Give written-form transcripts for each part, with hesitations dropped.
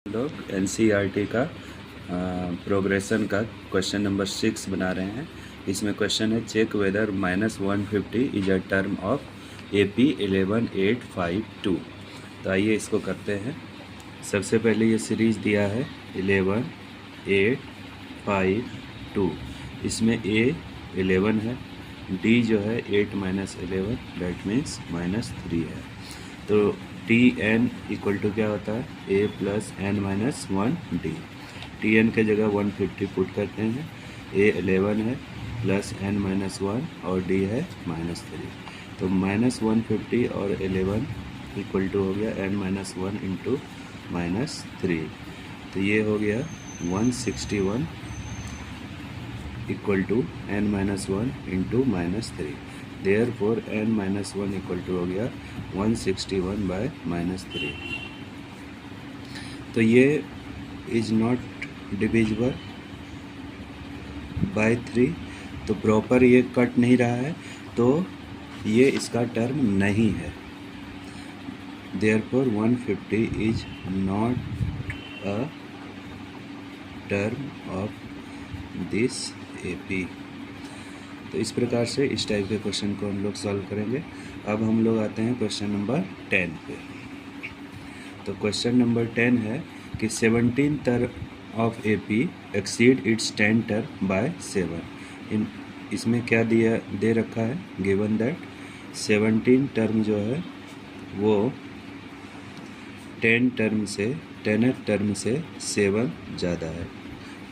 लोग एनसीईआरटी का प्रोग्रेशन का क्वेश्चन नंबर 6 बना रहे हैं। इसमें क्वेश्चन है check whether -150 is a term of AP 11852। तो आइए इसको करते हैं। सबसे पहले ये सीरीज दिया है 11852। इसमें A 11 है, D जो है 8 - 11 दैट मीन्स -3 है। तो Tn इक्वल टू क्या होता है A + n - 1 D। Tn के जगह 150 पुट करते हैं। A 11 है प्लस n - 1 और D है -3। तो -150 और 11 इक्वल टू हो गया n - 1 इंटू -3। तो ये हो गया 161 equal to n - 1 into -3। Therefore n - 1 equal to हो गया 161/-3। तो ये इज नॉट डिविजिबल बाय 3, तो प्रॉपर ये कट नहीं रहा है, तो ये इसका टर्म नहीं है। Therefore 150 is not a term of this AP। तो इस प्रकार से इस टाइप के क्वेश्चन को हम लोग सॉल्व करेंगे। अब हम लोग आते हैं क्वेश्चन नंबर 10 पे। तो क्वेश्चन नंबर 10 है कि 17 term of AP exceed it's 10 term by 7। इसमें क्या दिया दे रखा है, गिवन दैट 17 टर्म जो है वो 10th टर्म से 7 ज़्यादा है।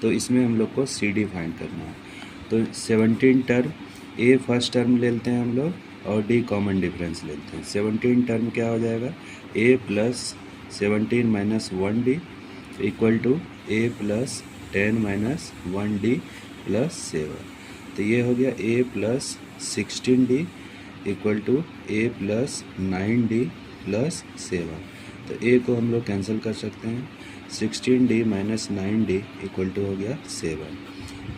तो इसमें हम लोग को CD फाइंड करना है। तो 17 टर्म A फर्स्ट टर्म लेते हैं हम लोग और D कॉमन डिफरेंस लेते हैं। 17 टर्म क्या हो जाएगा A + 17 - 1D equal to A + 10 - 1D + 7। तो ये हो गया A + 16D equal to A + 9D + 7। तो A को हम लोग कैंसिल कर सकते हैं। 16D - 9D इक्वल टू हो गया 7।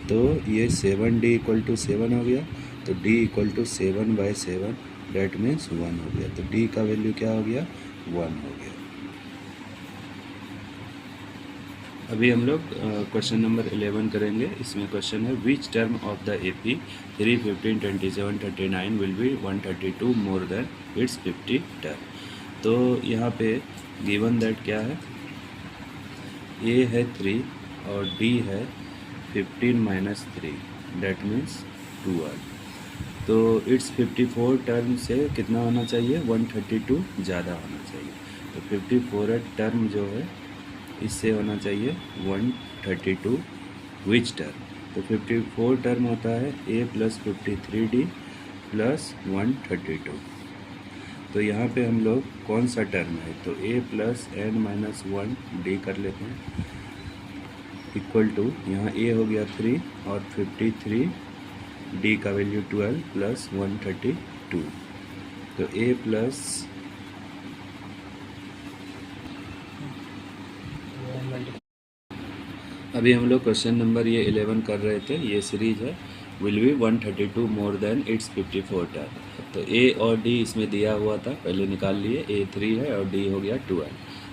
तो ये 7D इक्वल टू 7 हो गया। तो D equal to 7/7 that means 1 हो गया। तो D का वैल्यू क्या हो गया 1 हो गया। अभी हम लोग क्वेश्चन नंबर 11 करेंगे। इसमें क्वेश्चन है which term of the AP 3, 15, 27, 39 will be 132 more than it's 50 term. तो यहाँ पे गिवन दैट क्या है, A है 3 और D है 15 - 3 डेट मीन्स 12। तो इट्स 54 टर्म से कितना होना चाहिए 132 ज़्यादा होना चाहिए। तो 54 टर्म जो है इससे होना चाहिए 132 विच टर्म। तो 54 टर्म होता है A + 53D + 132। तो यहाँ पे हम लोग कौन सा टर्म है, तो A + n - 1D कर लेते हैं इक्वल टू यहाँ A हो गया 3 और 53 D का वैल्यू 12 + 132। तो A + अभी हम लोग क्वेश्चन नंबर ये 11 कर रहे थे। ये सीरीज है will be 132 more than it's 54 term. तो A और D इसमें दिया हुआ था, पहले निकाल लिए। A 3 है और D हो गया 12।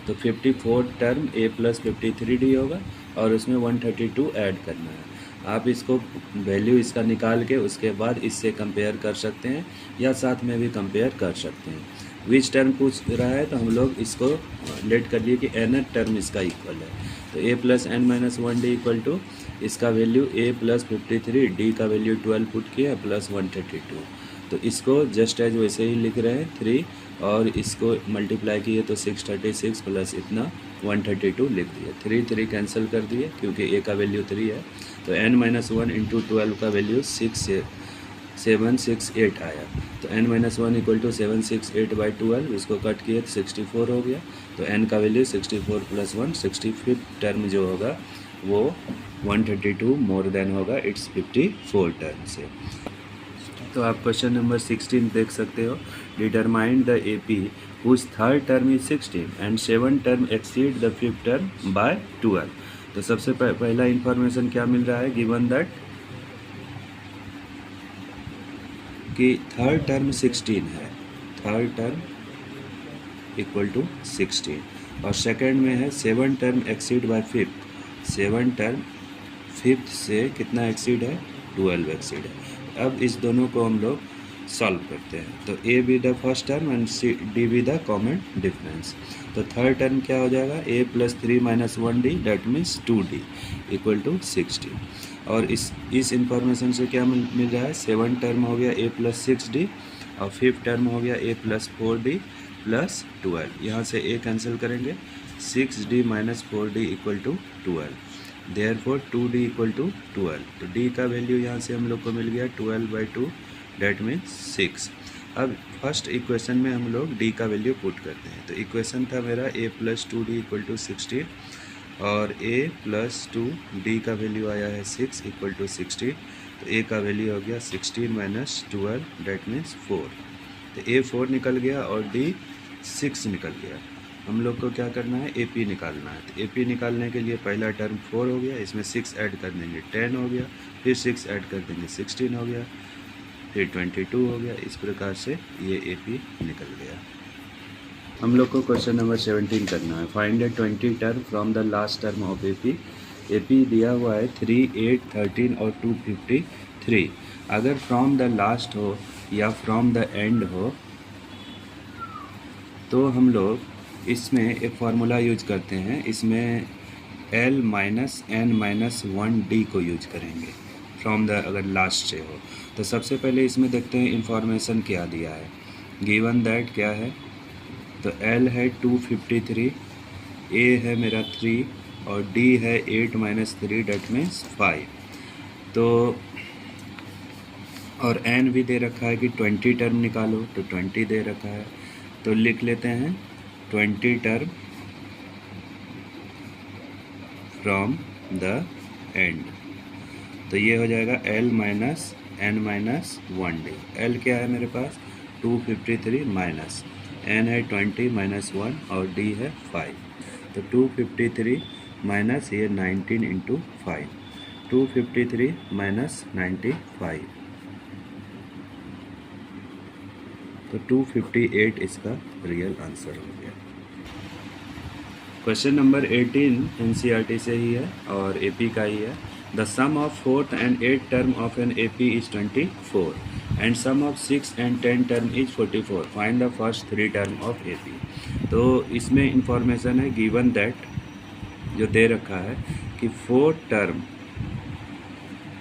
तो 54 टर्म A + 53D होगा और उसमें 132 ऐड करना है। आप इसको वैल्यू इसका निकाल के उसके बाद इससे कंपेयर कर सकते हैं या साथ में भी कंपेयर कर सकते हैं। विच टर्म पूछ रहा है तो हम लोग इसको लेट कर लिए कि nth टर्म इसका इक्वल है। तो A + n - 1D equal to इसका वैल्यू A + 53 D का वैल्यू 12 पुट किया + 132। तो इसको जस्ट एज वैसे ही लिख रहे हैं 3 और इसको मल्टीप्लाई किए तो 636 प्लस इतना 132 लिख दिए। 3 3 कैंसिल कर दिए क्योंकि A का वैल्यू 3 है। तो n - 1 इंटू 12 का वैल्यू 768 आया। तो n - 1 इक्वल टू 768/12, इसको कट किए तो 64 हो गया। तो n का वैल्यू 64 + 1 65 टर्म जो होगा वो 132 मोर देन होगा इट्स 54 टर्म से। तो आप क्वेश्चन नंबर 16 देख सकते हो। Determine the AP whose third term is 16 and 7 term exceed the 5th term by 12। तो सबसे पहला इंफॉर्मेशन क्या मिल रहा है, गिवन दैट कि थर्ड टर्म 16 है, थर्ड टर्म इक्वल टू 16। और सेकंड में है 7 term exceed bye 5th, 7 term 5th से कितना एक्सीड है, 12 एक्सीड है। अब इस दोनों को हम लोग सॉल्व करते हैं। तो a be the first term and C D be the common difference. तो थर्ड टर्म क्या हो जाएगा, a plus 3 minus 1d that means 2d equal to 60। और इस इंफॉर्मेशन से क्या मिल रहा है, 7 टर्म हो गया a प्लस 6d और 5th टर्म हो गया a प्लस 4d प्लस 12। यहाँ से a कैंसिल करेंगे, 6d minus 4d equal to 12। Therefore 2d equal to 12। तो d का वैल्यू यहाँ से हम लोग को मिल गया 12/2 डेट मीन्स 6। अब फर्स्ट इक्वेशन में हम लोग d का वैल्यू पुट करते हैं। तो इक्वेशन था मेरा a plus 2d equal to 16 और a प्लस 2d का वैल्यू आया है 6 इक्वल टू 60। तो a का वैल्यू हो गया 16 माइनस 12 डेट मीन्स 4। तो a 4 निकल गया और d 6 निकल गया। हम लोग को क्या करना है, AP निकालना है। तो AP निकालने के लिए पहला टर्म 4 हो गया, इसमें 6 ऐड कर देंगे 10 हो गया, फिर 6 ऐड कर देंगे 16 हो गया, फिर 22 हो गया। इस प्रकार से ये AP निकल गया। हम लोग को क्वेश्चन नंबर 17 करना है। Find the 20 term from the last term of AP। AP दिया हुआ है 3, 8, 13 और 253। अगर फ्रॉम द लास्ट हो या फ्रॉम द एंड हो तो हम लोग इसमें एक फार्मूला यूज करते हैं। इसमें L minus N minus 1D को यूज करेंगे फ्रॉम द अगर लास्ट से हो। तो सबसे पहले इसमें देखते हैं इंफॉर्मेशन क्या दिया है। गिवन दैट क्या है, तो L है 253, A है मेरा 3 और D है 8 माइनस 3 डेट मीन्स 5। तो और N भी दे रखा है कि 20 टर्म निकालो, तो 20 दे रखा है। तो लिख लेते हैं 20 टर्म फ्रॉम द एंड। तो ये हो जाएगा L minus N minus 1D। L क्या है मेरे पास 253 माइनस N है 20 माइनस 1 और D है 5। तो 253 माइनस ये 19 इंटू 5, 253 माइनस 95, तो 258 इसका रियल आंसर हो गया। क्वेश्चन नंबर 18 NCERT से ही है और AP का ही है। The sum of 4th and 8th term of an AP is 24 and sum of 6 and 10 term is 44। Find the first 3 term of AP। तो इसमें इंफॉर्मेशन है गिवन दैट, जो दे रखा है कि 4th term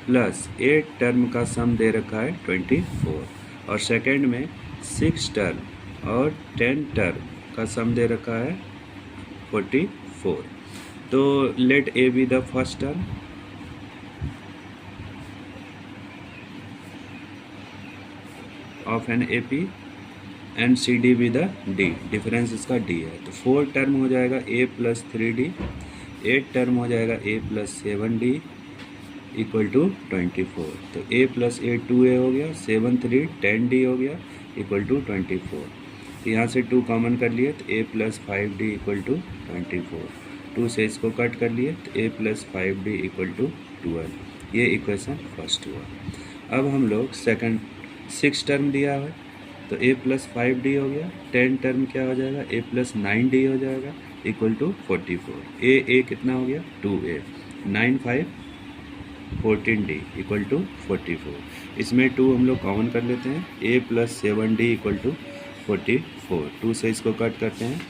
plus 8th term का सम दे रखा है 24 और सेकेंड में 6 टर्म और 10 टर्म का सम दे रखा है 44। तो let A be the first term of an AP and CD be the D। Difference इसका D है। तो 4 टर्म हो जाएगा A प्लस 3D, 8 टर्म हो जाएगा A plus 7D equal to 24। तो A प्लस 8 2A हो गया, 7 3 10D हो गया इक्वल टू 24। तो यहाँ से 2 कॉमन कर लिए तो A plus 5D equal to 24। 2 से इसको कट कर लिए तो A plus 5D equal to 12। ये इक्वेशन फर्स्ट हुआ। अब हम लोग सेकंड 6 टर्म दिया है तो A प्लस 5D हो गया, 10 टर्म क्या हो जाएगा A प्लस 9D हो जाएगा इक्वल टू 44। A कितना हो गया 2A, 9 5 14D इक्वल टू 44। इसमें 2 हम लोग कॉमन कर लेते हैं, A plus 7D equal to 44। 2 से इसको कट करते हैं,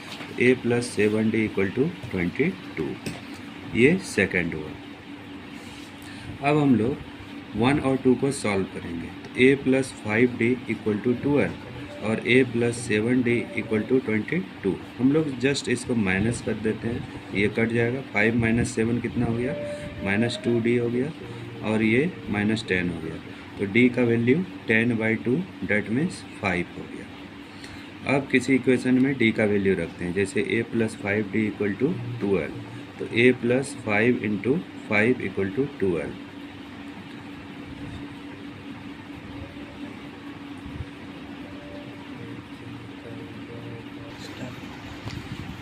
A plus 7D equal to 22। ये सेकंड हुआ। अब हम लोग 1 और 2 को सॉल्व करेंगे। तो A plus 5D equal to 12 और A plus 7D equal to 22। हम लोग जस्ट इसको माइनस कर देते हैं, ये कट जाएगा। 5 माइनस 7 कितना हो गया माइनस 2D हो गया और ये माइनस 10 हो गया। तो D का वैल्यू 10/2 डेट मीन्स 5 हो गया। अब किसी इक्वेशन में D का वैल्यू रखते हैं, जैसे A plus 5D equal to 12। तो A plus 5 into 5 equal to 12।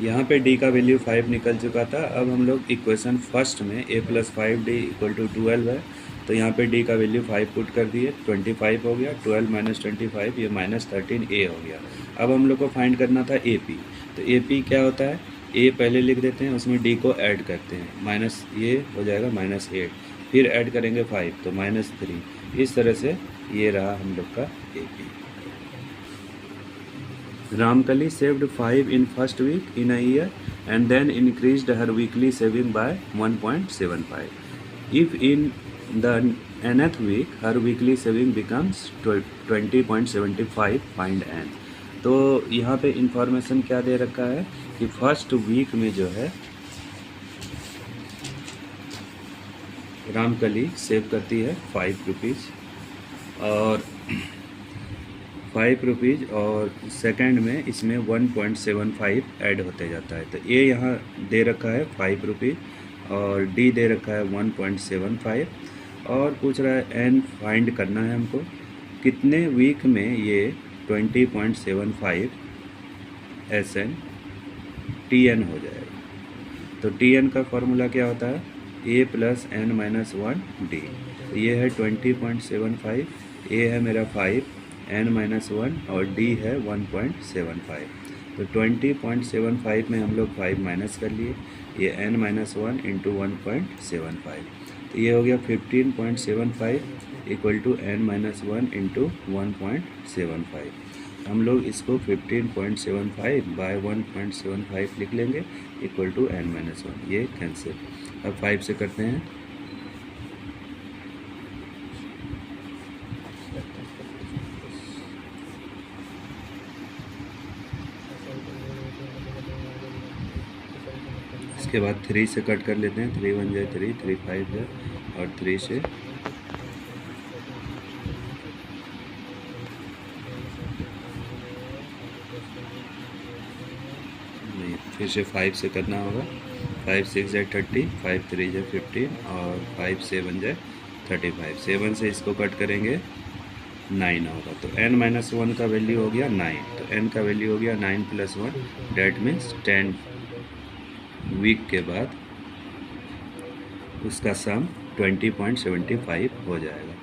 यहाँ पे D का वैल्यू 5 निकल चुका था। अब हम लोग इक्वेशन फर्स्ट में A plus 5D equal to 12 है, तो यहाँ पे D का वैल्यू 5 पुट कर दिए, 25 हो गया। 12 माइनस 25 ये माइनस 13A हो गया। अब हम लोग को फाइंड करना था AP। तो AP क्या होता है ए पहले लिख देते हैं, उसमें डी को ऐड करते हैं, माइनस ये हो जाएगा -8, फिर ऐड करेंगे 5 तो -3। इस तरह से ये रहा हम लोग का AP। Ramkali saved 5 in first week in a year and then increased her weekly saving by 1.75. If in the nth week her weekly saving becomes 20.75, find n। तो यहाँ पे इंफॉर्मेशन क्या दे रखा है कि फर्स्ट वीक में जो है रामकली सेव करती है 5 रुपीज़ और 5 रुपीज़, और सेकंड में इसमें 1.75 ऐड होते जाता है। तो ये यहाँ दे रखा है 5 रुपीज़ और डी दे रखा है 1.75 और पूछ रहा है एन फाइंड करना है हमको, कितने वीक में ये 20.75 SN TN हो जाएगा। तो TN का फॉर्मूला क्या होता है, A + n-1 D। तो ये है 20.75, A है मेरा 5, n-1 और D है 1.75। तो 20.75 में हम लोग 5 माइनस कर लिए, ये n-1 × 1.75, तो ये हो गया 15.75 = n-1 × 1.75। हम लोग इसको 15.75 / 1.75 लिख लेंगे = n-1, ये कैंसिल। अब 5 से करते हैं, इसके बाद 3 से कट कर लेते हैं, 3 1 = 3, 3 5 है और 3 से नहीं, फिर से 5 से करना होगा, 5 6 = 30, 5 3 = 15 और 5 7 = 35। 7 से इसको कट करेंगे 9 होगा, तो n-1 का वैल्यू हो गया 9, तो n का वैल्यू हो गया 9 + 1, डेट मीन्स 10 वीक के बाद उसका सम 20.75 हो जाएगा।